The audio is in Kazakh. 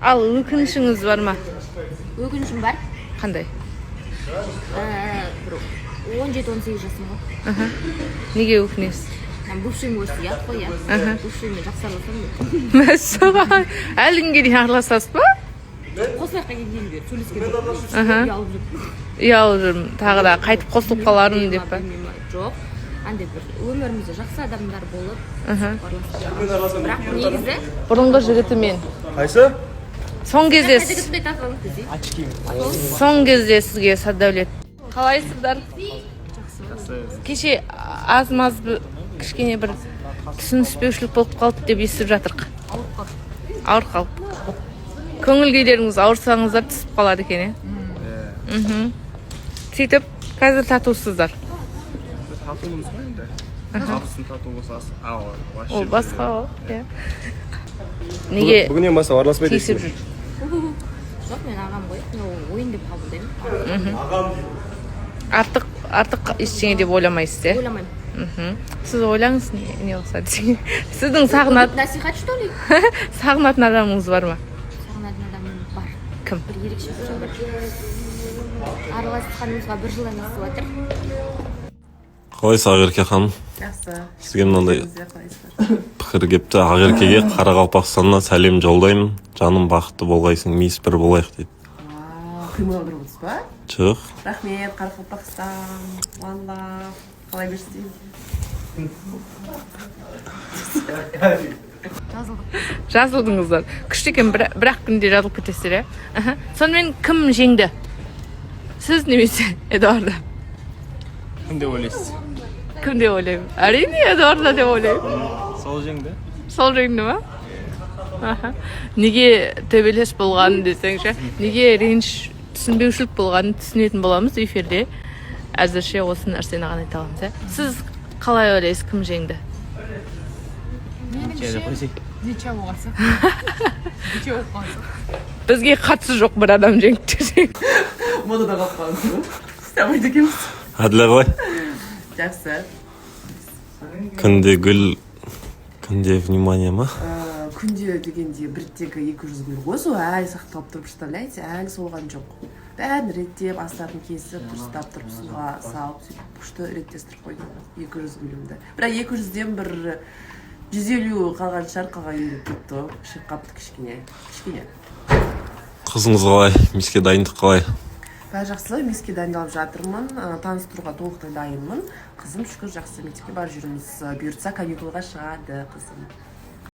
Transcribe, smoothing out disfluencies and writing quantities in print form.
Ал өкінішіңіз бар ма? Өкінішім бар. Қандай? 17-18 жасым ғой. Неге өкінесіз? Бывшийім өсті ұят қой, иә. Бывшиймен жақсы араласам. Мәссаған. Әлі күнге дейін араласасыз ба? Қосылаққа келген бері сөйлескен. Ұялып жүрмін. Тағы да қайтып қосылып қалармын деп па? Жоқ. Андай бір өмірімізде жақсы адамдар болып араласып. Бірақ негізі Бұрынғы жігітімен. Қайсы? Соңғы кезде сізге Саддәулет. Қалайсыздар? Кеше аз-маз кішкене бір түсініспеушілік болып қалды деп естіп жатырық. Ауыр қалып. Көңіл күйлеріңіз ауырсаңыздар түсіп қалады екен, е? Сөйтіп, қазір татусыздар. Татуымыз ба енді? Табысын тату болса ауыр. Ол басқа ол, е. Неге Бүгінен бастап араласпай дейсің? тиісіп жүр? жоқ, мен ағам ғой. Ойын деп қабылдаймын. Артық ештеңе деп ойламайсыз, е? Ойламаймын. Сіз ойлаңыз, не болса десең. Сіздің Насихат, что ли? сағынатын адамыңыз бар ма? Сағынатын адамым бар. Кім? Бір ерекше бір араласқанымызға 1 жыл асып жатыр. Қалайсыз Ақерке ханым? Жақсы. Сізге мынандай пікір кепті. Ақеркеге Қарақалпақстаннан сәлем жолдаймын. Жаным бақытты болғайсың, мейіс бір болайық дейді. Қимыл отырмыз ба? Жоқ. Рахмет, Қарақалпақстан, Валла, қалай берсін? Жазылдыңыздар. Күшті екен, бір-ақ күнде жазылып кетесіздер, е? Сонымен кім жеңді? Сіз немесе Эдуарда? Кім деп ойлайсыз? Кім деп ойлаймын? Әрине Эдуарда деп ойлаймын. Сол жеңді. Сол жеңді ма? Неге төбелес болғанын десеңші? Неге реніш түсінбеушілік болғанын түсінетін боламыз эфирде. Әзірше осы нәрсені ғана айта аламыз, е? Сіз қалай ойлайсыз, кім жеңді? Ничего болғанса. Ничего болғанса. Бізге қатысы жоқ бір адам жеңді. Мода да қалып қалды. Істемейді екенбіз. Әділі қалай? Жақсы. Күнде гүл, күнде внимание ма? Күнде дегенде бірттегі 200 гүл ғой, сол әлі сақталып тұрып, представляете, әлі солған жоқ. Бәрін реттеп, астарын кесіп, дұрыстап тұрып, суға салып, сөйтіп күшті реттестіріп қойдым 200 гүлімді. Бірақ 200-ден бір 150 қалған шығар, қалған үйріп кетті, ішіп қапты кішкене. Қызыңыз қалай? Миске дайындық қалай? Бәрі жақсы, миске дайындалып жатырмын, таныстыруға толықтай дайынмын. Қызым шүкір жақсы, мектепке барып жүрміз, бұйыртса каникулға шығады қызым.